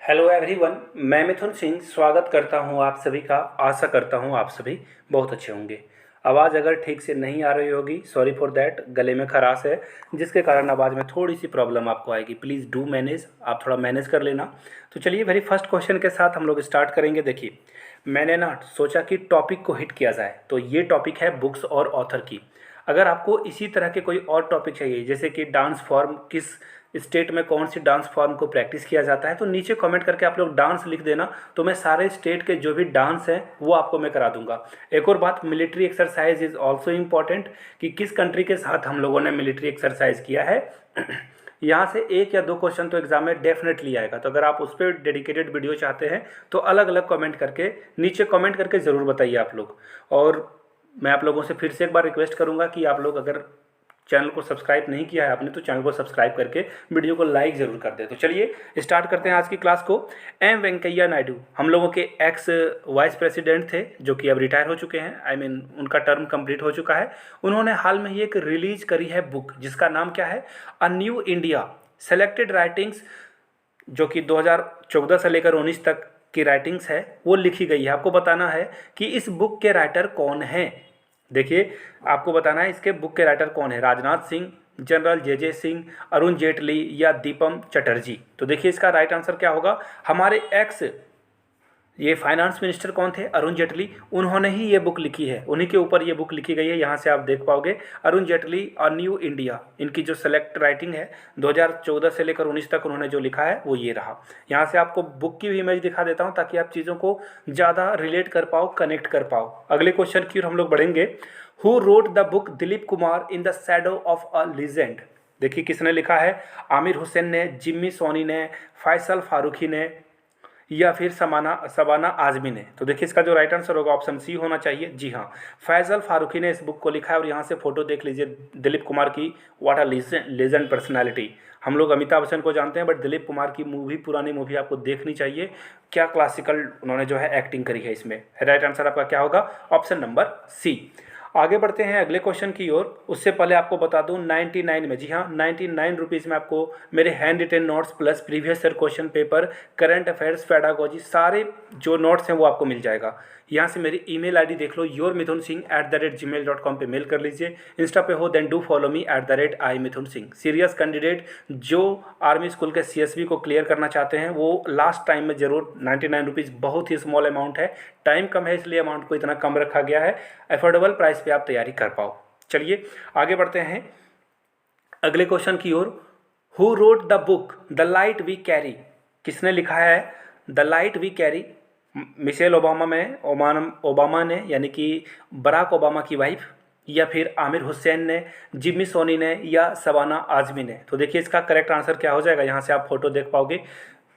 Hello everyone. मैं मिथुन सिंह स्वागत करता हूं आप सभी का। आशा करता हूं आप सभी बहुत अच्छे होंगे। आवाज़ अगर ठीक से नहीं आ रही होगी, सॉरी फॉर दैट, गले में खराश है जिसके कारण आवाज़ में थोड़ी सी प्रॉब्लम आपको आएगी। प्लीज़ डू मैनेज, आप थोड़ा मैनेज कर लेना। तो चलिए वेरी फर्स्ट क्वेश्चन के साथ हम लोग स्टार्ट करेंगे। देखिए, मैंने ना सोचा कि टॉपिक को हिट किया जाए, तो ये टॉपिक है बुक्स और ऑथर की। अगर आपको इसी तरह के कोई और टॉपिक चाहिए, जैसे कि डांस फॉर्म किस स्टेट में कौन सी डांस फॉर्म को प्रैक्टिस किया जाता है, तो नीचे कमेंट करके आप लोग डांस लिख देना, तो मैं सारे स्टेट के जो भी डांस हैं वो आपको मैं करा दूंगा। एक और बात, military exercise is also important, कि किस कंट्री के साथ हम लोगों ने मिलिट्री एक्सरसाइज किया है। यहाँ से एक या दो क्वेश्चन तो एग्जाम में डेफिनेटली आएगा, तो अगर आप उस पर डेडिकेटेड वीडियो चाहते हैं तो अलग अलग कमेंट करके नीचे कमेंट करके ज़रूर बताइए आप लोग। और मैं आप लोगों से फिर से एक बार रिक्वेस्ट करूंगा कि आप लोग अगर चैनल को सब्सक्राइब नहीं किया है आपने, तो चैनल को सब्सक्राइब करके वीडियो को लाइक ज़रूर कर दे। तो चलिए स्टार्ट करते हैं आज की क्लास को। एम वेंकैया नायडू हम लोगों के एक्स वाइस प्रेसिडेंट थे, जो कि अब रिटायर हो चुके हैं। आई मीन उनका टर्म कंप्लीट हो चुका है। उन्होंने हाल में ही एक रिलीज करी है बुक, जिसका नाम क्या है, a new India selected writings, जो कि 2014 से लेकर 19 तक की राइटिंग्स है वो लिखी गई है। आपको बताना है कि इस बुक के राइटर कौन हैं। देखिए, आपको बताना है इसके बुक के राइटर कौन है, राजनाथ सिंह, जनरल जे सिंह, अरुण जेटली या दीपम चटर्जी। तो देखिए इसका राइट आंसर क्या होगा। हमारे एक्स ये फाइनेंस मिनिस्टर कौन थे, अरुण जेटली, उन्होंने ही ये बुक लिखी है, उन्हीं के ऊपर ये बुक लिखी गई है। यहाँ से आप देख पाओगे अरुण जेटली और न्यू इंडिया, इनकी जो सेलेक्ट राइटिंग है 2014 से लेकर 19 तक उन्होंने जो लिखा है वो ये रहा। यहाँ से आपको बुक की भी इमेज दिखा देता हूँ ताकि आप चीज़ों को ज़्यादा रिलेट कर पाओ, कनेक्ट कर पाओ। अगले क्वेश्चन की ओर हम लोग बढ़ेंगे। Who wrote the book Dilip Kumar in the shadow of a legend. देखिए किसने लिखा है, आमिर हुसैन ने, जिम्मी सोनी ने, फैसल फारूकी ने या फिर शबाना आजमी ने। तो देखिए इसका जो राइट आंसर होगा ऑप्शन सी होना चाहिए। जी हाँ, फैसल फारूकी ने इस बुक को लिखा है। और यहाँ से फोटो देख लीजिए दिलीप कुमार की, व्हाट अ लेजेंड पर्सनालिटी। हम लोग अमिताभ बच्चन को जानते हैं, बट दिलीप कुमार की मूवी, पुरानी मूवी आपको देखनी चाहिए। क्या क्लासिकल उन्होंने जो है एक्टिंग करी है इसमें। राइट आंसर आपका क्या होगा, ऑप्शन नंबर सी। आगे बढ़ते हैं अगले क्वेश्चन की ओर। उससे पहले आपको बता दूं 99 में, जी हाँ 99 रुपीज़ में आपको मेरे hand retain notes plus previous year question paper, current affairs, pedagogy, सारे जो नोट्स हैं वो आपको मिल जाएगा। यहाँ से मेरी ईमेल आईडी देख लो, yourmithunsingh@gmail.com पे मेल कर लीजिए। इंस्टा पे हो then do follow me @iMithunSingh। Serious candidate जो आर्मी स्कूल के CSB को क्लियर करना चाहते हैं वो लास्ट टाइम में ज़रूर, 99 रुपीज़ बहुत ही स्मॉल अमाउंट है, टाइम कम है इसलिए अमाउंट को इतना कम रखा गया है। अफोर्डेबल प्राइस पे आप तैयारी कर पाओ। चलिए आगे बढ़ते हैं अगले क्वेश्चन की ओर। Who wrote the book the light we carry. किसने लिखा है the light we carry. Michelle Obama ने यानी कि बराक ओबामा की वाइफ, या फिर आमिर हुसैन ने, जिम्मी सोनी ने या शबाना आजमी ने। तो देखिए इसका करेक्ट आंसर क्या हो जाएगा। यहाँ से आप फोटो देख पाओगे,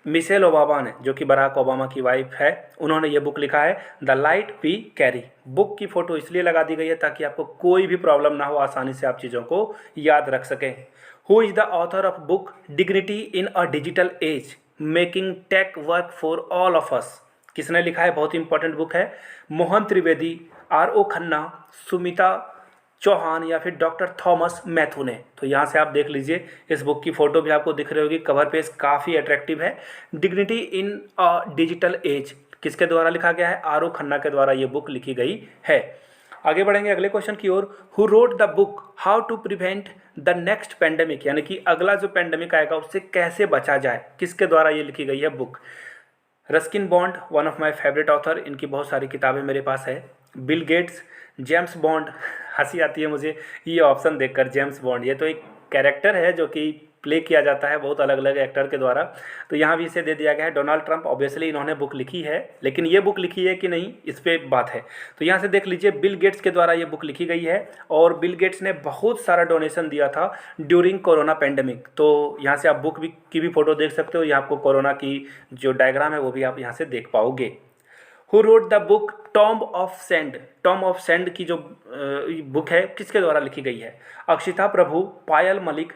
मिशेल ओबामा ने, जो कि बराक ओबामा की वाइफ है, उन्होंने ये बुक लिखा है the light we carry. Book की फ़ोटो इसलिए लगा दी गई है ताकि आपको कोई भी प्रॉब्लम ना हो, आसानी से आप चीज़ों को याद रख सकें। Who is the author of book dignity in a digital age making tech work for all of us. किसने लिखा है, बहुत इंपॉर्टेंट बुक है। मोहन त्रिवेदी, RO खन्ना, सुमिता चौहान या फिर डॉक्टर थॉमस मैथ्यू ने। तो यहाँ से आप देख लीजिए, इस बुक की फ़ोटो भी आपको दिख रही होगी, कवर पेज काफ़ी अट्रैक्टिव है। Dignity in a digital as किसके द्वारा लिखा गया है, RO खन्ना के द्वारा ये बुक लिखी गई है। आगे बढ़ेंगे अगले क्वेश्चन की ओर। Who wrote the book how to prevent the next pandemic, यानी कि अगला जो पेंडेमिक आएगा उससे कैसे बचा जाए, किसके द्वारा ये लिखी गई है book. Ruskin bond, one of my favourite author, इनकी बहुत सारी किताबें मेरे पास है। बिल गेट्स, जेम्स बॉन्ड, हंसी आती है मुझे ये ऑप्शन देखकर, जेम्स बॉन्ड ये तो एक कैरेक्टर है जो कि प्ले किया जाता है बहुत अलग अलग एक्टर के द्वारा, तो यहाँ भी इसे दे दिया गया है। डोनाल्ड ट्रंप, ऑब्वियसली इन्होंने बुक लिखी है, लेकिन ये बुक लिखी है कि नहीं इस पर बात है। तो यहाँ से देख लीजिए बिल गेट्स के द्वारा ये बुक लिखी गई है, और बिल गेट्स ने बहुत सारा डोनेशन दिया था ड्यूरिंग कोरोना पेंडेमिक। तो यहाँ से आप बुक भी की भी फोटो देख सकते हो, यहाँ आपको कोरोना की जो डायग्राम है वो भी आप यहाँ से देख पाओगे। Who wrote the book tomb of sand. Tomb of sand की जो बुक है किसके द्वारा लिखी गई है, अक्षिता प्रभु, पायल मलिक,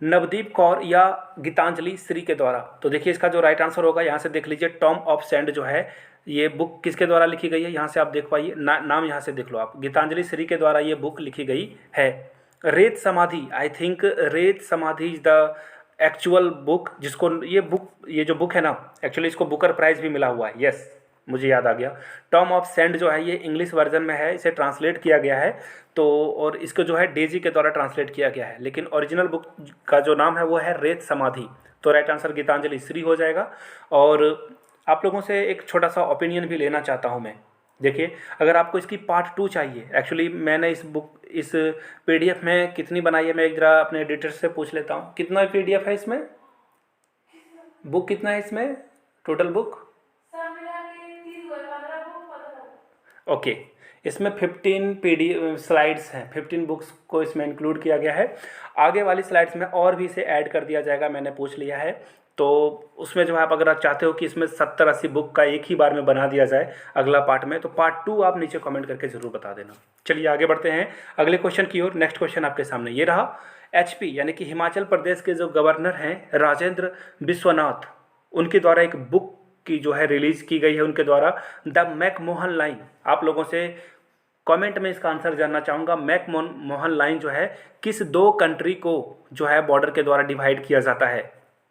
नवदीप कौर या गीतांजलि श्री के द्वारा। तो देखिए इसका जो राइट आंसर होगा, यहाँ से देख लीजिए टॉम्ब ऑफ सेंड जो है ये बुक किसके द्वारा लिखी गई है, यहाँ से आप देख पाइए नाम यहाँ से देख लो आप, गीतांजलि श्री के द्वारा ये बुक लिखी गई है। रेत समाधि, आई थिंक रेत समाधि इज द एक्चुअल बुक, जिसको ये जो बुक है ना, एक्चुअली इसको बुकर प्राइज़ भी मिला हुआ है। यस, मुझे याद आ गया। टॉम ऑफ सेंड जो है ये इंग्लिश वर्जन में है, इसे ट्रांसलेट किया गया है। तो और इसको जो है डेजी के द्वारा ट्रांसलेट किया गया है, लेकिन ओरिजिनल बुक का जो नाम है वो है रेत समाधि। तो राइट आंसर गीतांजलि श्री हो जाएगा। और आप लोगों से एक छोटा सा ओपिनियन भी लेना चाहता हूँ मैं। देखिए, अगर आपको इसकी पार्ट 2 चाहिए, एक्चुअली मैंने इस पीडीएफ में कितनी बनाई है, मैं एक जरा अपने एडिटर से पूछ लेता हूँ। कितना पीडीएफ है इसमें, बुक कितना है इसमें टोटल बुक? ओके, इसमें 15 स्लाइड्स हैं, 15 बुक्स को इसमें इंक्लूड किया गया है। आगे वाली स्लाइड्स में और भी इसे ऐड कर दिया जाएगा, मैंने पूछ लिया है। तो उसमें जो है आप अगर आप चाहते हो कि इसमें 70-80 बुक का एक ही बार में बना दिया जाए अगला पार्ट में, तो पार्ट 2 आप नीचे कमेंट करके ज़रूर बता देना। चलिए आगे बढ़ते हैं अगले क्वेश्चन की ओर। नेक्स्ट क्वेश्चन आपके सामने ये रहा। एचपी यानी कि हिमाचल प्रदेश के जो गवर्नर हैं राजेंद्र विश्वनाथ, उनके द्वारा एक बुक की जो है रिलीज़ की गई है उनके द्वारा, द मैकमोहन लाइन। आप लोगों से कमेंट में इसका आंसर जानना चाहूँगा। मैकमोहन लाइन जो है किस 2 कंट्री को जो है बॉर्डर के द्वारा डिवाइड किया जाता है,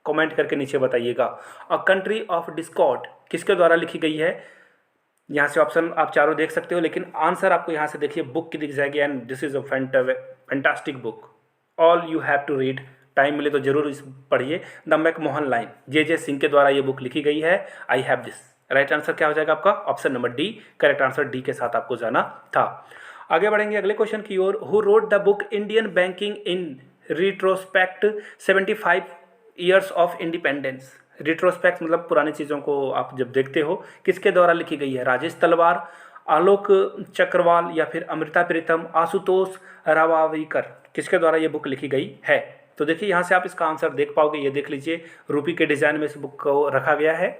कमेंट करके नीचे बताइएगा। अ कंट्री ऑफ डिस्कॉर्ड किसके द्वारा लिखी गई है? यहाँ से ऑप्शन आप चारों देख सकते हो, लेकिन आंसर आपको यहाँ से देखिए बुक की दिख जाएगी। And this is a fantastic book, all you have to read. Time मिले तो जरूर इस पढ़िए। The McMahon line J Singh के द्वारा ये बुक लिखी गई है। I have this. Right answer क्या हो जाएगा आपका? Option number D. Correct answer D के साथ आपको जाना था। आगे बढ़ेंगे अगले क्वेश्चन की ओर। Who wrote the book Indian banking in retrospect 75 years of independence? Retrospect मतलब पुरानी चीज़ों को आप जब देखते हो, किसके द्वारा लिखी गई है? राजेश तलवार, आलोक चक्रवाल या फिर अमृता प्रीतम, आशुतोष रावाविकर, किसके द्वारा ये बुक लिखी गई है? तो देखिए यहाँ से आप इसका आंसर देख पाओगे। ये देख लीजिए, रूपी के डिज़ाइन में इस बुक को रखा गया है।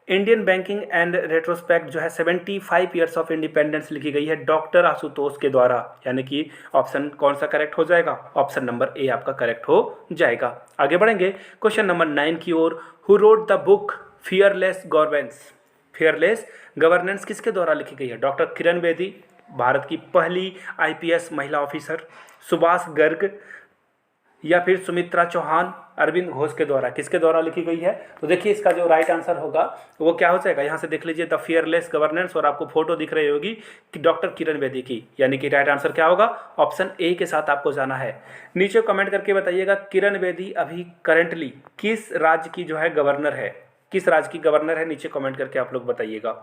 इंडियन बैंकिंग एंड रेट्रोस्पेक्ट जो है 75 ईयर्स ऑफ इंडिपेंडेंस लिखी गई है डॉक्टर आशुतोष के द्वारा। यानी कि ऑप्शन कौन सा करेक्ट हो जाएगा? ऑप्शन नंबर ए आपका करेक्ट हो जाएगा। आगे बढ़ेंगे क्वेश्चन नंबर 9 की ओर। Who wrote the book fearless governance? Fearless governance किसके द्वारा लिखी गई है? डॉक्टर किरण बेदी, भारत की पहली आईपीएस महिला ऑफिसर, सुभाष गर्ग या फिर सुमित्रा चौहान, अरविंद घोष के द्वारा, किसके द्वारा लिखी गई है? तो देखिए इसका जो राइट आंसर होगा वो क्या हो जाएगा? यहाँ से देख लीजिए द फियरलेस गवर्नेंस, और आपको फोटो दिख रही होगी कि डॉक्टर किरण बेदी की, यानी कि राइट आंसर क्या होगा? ऑप्शन ए के साथ आपको जाना है। नीचे कमेंट करके बताइएगा किरण बेदी अभी करेंटली किस राज्य की जो है गवर्नर है? किस राज्य की गवर्नर है? नीचे कमेंट करके आप लोग बताइएगा।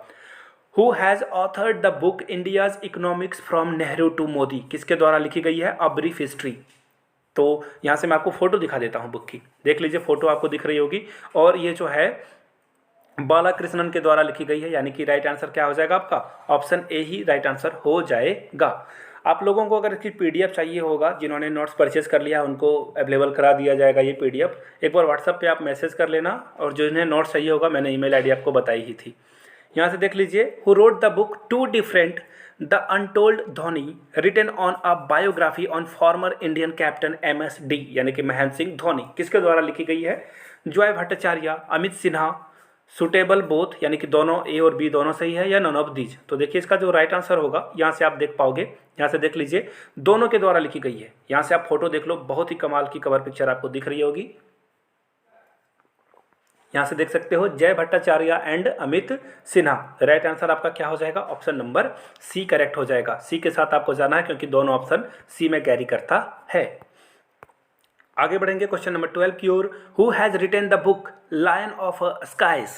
Who has authored the book India's economics from Nehru to Modi? किसके द्वारा लिखी गई है? A brief history. तो यहाँ से मैं आपको फ़ोटो दिखा देता हूँ बुक की, देख लीजिए फ़ोटो आपको दिख रही होगी। और ये जो है बालाकृष्णन के द्वारा लिखी गई है, यानी कि राइट आंसर क्या हो जाएगा आपका? Option A he right answer हो जाएगा। आप लोगों को अगर इसकी पीडीएफ चाहिए होगा, जिन्होंने नोट्स परचेज कर लिया उनको अवेलेबल करा दिया जाएगा ये पीडीएफ। एक बार व्हाट्सएप पे आप मैसेज कर लेना, और जिन्हें नोट्स चाहिए होगा मैंने ईमेल आईडी आपको बताई ही थी। यहाँ से देख लीजिए। Who wrote the book to different the untold Dhoni written on a biography on former Indian captain MSD, यानी कि महेंद्र सिंह धोनी, किसके द्वारा लिखी गई है? Joy Bhattacharya, Amit Sinha, suitable both, यानी कि दोनों ए और बी दोनों सही है, या नन ऑफ दीज? तो देखिए इसका जो राइट आंसर होगा यहाँ से आप देख पाओगे। यहाँ से देख लीजिए दोनों के द्वारा लिखी गई है। यहाँ से आप फोटो देख लो, बहुत ही कमाल की कवर पिक्चर आपको दिख रही होगी। यहाँ से देख सकते हो जय Bhattacharya and Amit Sinha. Right answer आपका क्या हो जाएगा? ऑप्शन नंबर सी करेक्ट हो जाएगा। सी के साथ आपको जाना है क्योंकि दोनों ऑप्शन सी में कैरी करता है। आगे बढ़ेंगे क्वेश्चन नंबर 12 की ओर। Who has written the book lion of skies?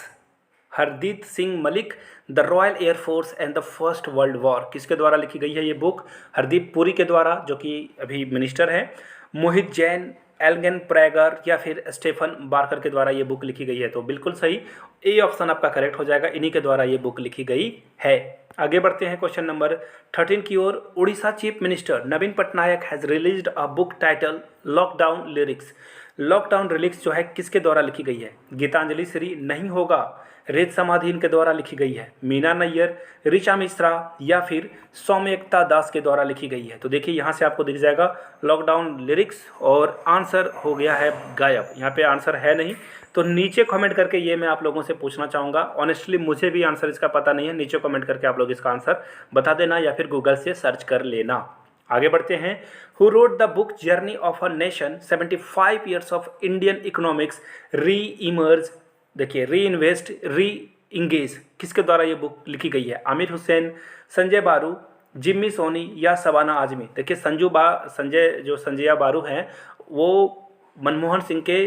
Hardeep Singh Malik, the Royal Air Force and the First World War, किसके द्वारा लिखी गई है ये बुक? हरदीप पुरी के द्वारा, जो कि अभी मिनिस्टर हैं, मोहित जैन, एल्गन प्रेगर या फिर स्टेफन बार्कर के द्वारा ये बुक लिखी गई है। तो बिल्कुल सही, ए ऑप्शन आपका करेक्ट हो जाएगा। इन्हीं के द्वारा ये बुक लिखी गई है। आगे बढ़ते हैं क्वेश्चन नंबर 13 की ओर। Orissa chief minister Naveen Patnaik has released a book title lockdown lyrics. Lockdown lyrics जो है किसके द्वारा लिखी गई है? गीतांजलि श्री नहीं होगा, रेत समाधि इनके द्वारा लिखी गई है, मीना नैयर, ऋचा मिश्रा या फिर सौम्यकता दास के द्वारा लिखी गई है। तो देखिए यहाँ से आपको दिख जाएगा लॉकडाउन लिरिक्स, और आंसर हो गया है गायब। यहाँ पे आंसर है नहीं, तो नीचे कमेंट करके ये मैं आप लोगों से पूछना चाहूँगा। ऑनेस्टली मुझे भी आंसर इसका पता नहीं है। नीचे कमेंट करके आप लोग इसका आंसर बता देना, या फिर गूगल से सर्च कर लेना। आगे बढ़ते हैं। Who wrote the book journey of a nation 75 years of Indian economics री इमर्ज, देखिए री इन्वेस्ट री इंगेज, किसके द्वारा ये बुक लिखी गई है? आमिर हुसैन, संजय बारू, जिम्मी सोनी या शबाना आजमी। देखिए संजय बारू हैं वो मनमोहन सिंह के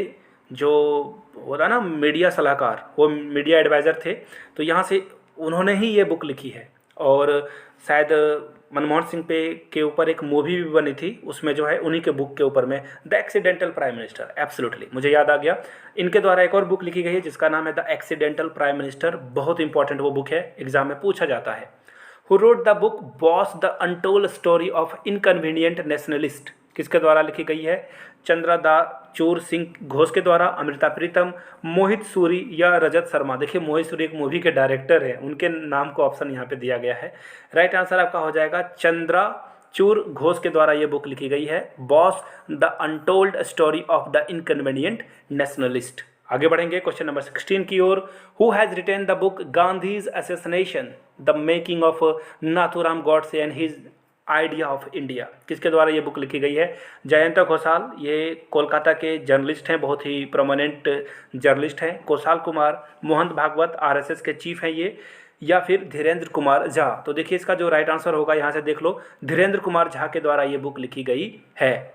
जो होता ना मीडिया सलाहकार, वो मीडिया एडवाइज़र थे, तो यहाँ से उन्होंने ही ये बुक लिखी है। और शायद मनमोहन सिंह पे के ऊपर एक मूवी भी बनी थी, उसमें जो है उन्हीं के बुक के ऊपर में the accidental prime minister, absolutely मुझे याद आ गया। इनके द्वारा एक और बुक लिखी गई है जिसका नाम है द एक्सीडेंटल प्राइम मिनिस्टर, बहुत इंपॉर्टेंट वो बुक है, एग्जाम में पूछा जाता है। Who wrote the book boss the untold story of inconvenient nationalist, किसके द्वारा लिखी गई है? चंद्रचूड़ सिंह घोष के द्वारा, अमृता प्रीतम, मोहित सूरी या रजत शर्मा। देखिए मोहित सूरी एक मूवी के डायरेक्टर हैं, उनके नाम को ऑप्शन यहाँ पे दिया गया है। राइट आंसर आपका हो जाएगा चंद्रचूड़ घोष के द्वारा ये बुक लिखी गई है, Bose the untold story of the inconvenient nationalist. आगे बढ़ेंगे क्वेश्चन नंबर 16 की ओर। Who has written the book Gandhi's assassination the making of Nathuram Godse and his idea of India, किसके द्वारा ये बुक लिखी गई है? जयंत घोषाल, ये कोलकाता के जर्नलिस्ट हैं, बहुत ही प्रोमिनेंट जर्नलिस्ट हैं। कौशाल कुमार, मोहन भागवत आरएसएस के चीफ हैं ये, या फिर धीरेन्द्र कुमार झा। तो देखिए इसका जो राइट आंसर होगा यहाँ से देख लो, धीरेन्द्र कुमार झा के द्वारा ये बुक लिखी गई है।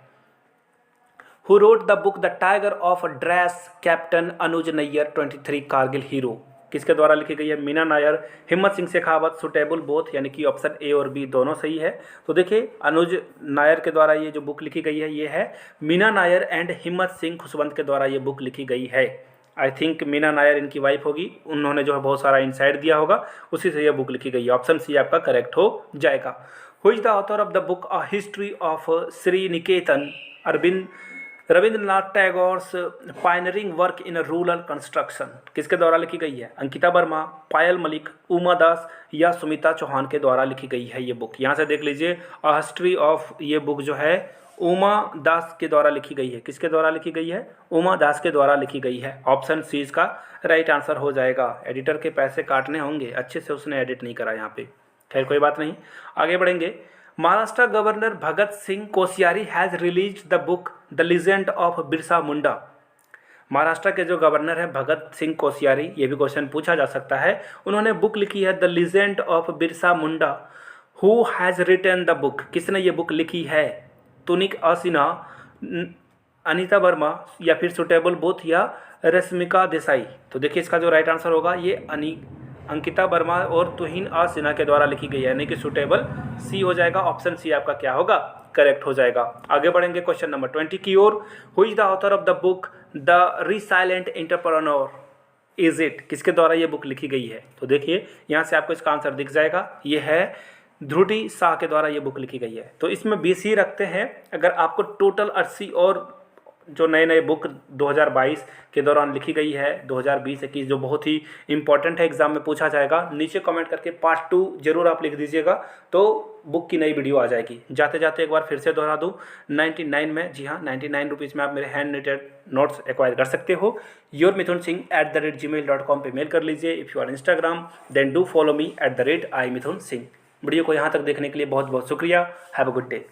Who wrote the book the tiger of Drass captain Anuj Nayyar 23 Kargil hero, किसके द्वारा लिखी गई है? मीना नायर, हिम्मत सिंह शेखावत, सुटेबल बोथ, यानी कि ऑप्शन ए और बी दोनों सही है। तो देखिए अनुज नायर के द्वारा ये जो बुक लिखी गई है ये है मीना नायर एंड हिम्मत सिंह खुशवंत के द्वारा ये बुक लिखी गई है। आई थिंक मीना नायर इनकी वाइफ होगी, उन्होंने जो है बहुत सारा इंसाइट दिया होगा, उसी से यह बुक लिखी गई है। ऑप्शन सी आपका करेक्ट हो जाएगा। Who is the author of the book a history of Sriniketan Rabindranath Tagore's pioneering work in rural construction, किसके द्वारा लिखी गई है? अंकिता वर्मा, पायल मलिक, उमा दास या सुमिता चौहान के द्वारा लिखी गई है ये बुक। यहाँ से देख लीजिए अ हिस्ट्री ऑफ, ये बुक जो है उमा दास के द्वारा लिखी गई है। किसके द्वारा लिखी गई है? उमा दास के द्वारा लिखी गई है। ऑप्शन सी इसका राइट आंसर हो जाएगा। एडिटर के पैसे काटने होंगे, अच्छे से उसने एडिट नहीं करा यहाँ पे, खैर कोई बात नहीं, आगे बढ़ेंगे। Maharashtra governor Bhagat Singh Koshyari has release the book the legend of Birsa Munda. Maharashtra के जो गवर्नर हैं भगत सिंह कोश्यारी, ये भी क्वेश्चन पूछा जा सकता है, उन्होंने बुक लिखी है the legend of Birsa Munda. Who has written the book, किसने ये बुक लिखी है? तुनिक सिन्हा, अनीता वर्मा या फिर सुटेबल बोथ या रश्मिका देसाई। तो देखिए इसका जो राइट आंसर होगा ये अंकिता वर्मा और तुहिन सिन्हा के द्वारा लिखी गई है, यानी कि सुटेबल सी हो जाएगा। ऑप्शन सी आपका क्या होगा? करेक्ट हो जाएगा। आगे बढ़ेंगे क्वेश्चन नंबर 20 की ओर। Who is the author of the book the resilient entrepreneur is it, किसके द्वारा ये बुक लिखी गई है? तो देखिए यहाँ से आपको इसका आंसर दिख जाएगा, ये है ध्रुति शाह के द्वारा ये बुक लिखी गई है। तो इसमें 20 ही रखते हैं, अगर आपको टोटल 80 और जो नए बुक 2022 के दौरान लिखी गई है 2020-21 जो बहुत ही इंपॉर्टेंट है, एग्जाम में पूछा जाएगा, नीचे कमेंट करके पार्ट 2 जरूर आप लिख दीजिएगा, तो बुक की नई वीडियो आ जाएगी। जाते जाते एक बार फिर से दोहरा दूँ, 99 में, जी हाँ 99 रुपीज़ में आप मेरे हैंड रिटेड नोट्स एक्वायर कर सकते हो। yourmithunsingh@gmail.com पे मेल कर लीजिए। If you are Instagram then do follow me @imithunsingh। Video को यहाँ तक देखने के लिए बहुत बहुत शुक्रिया। Have a good day.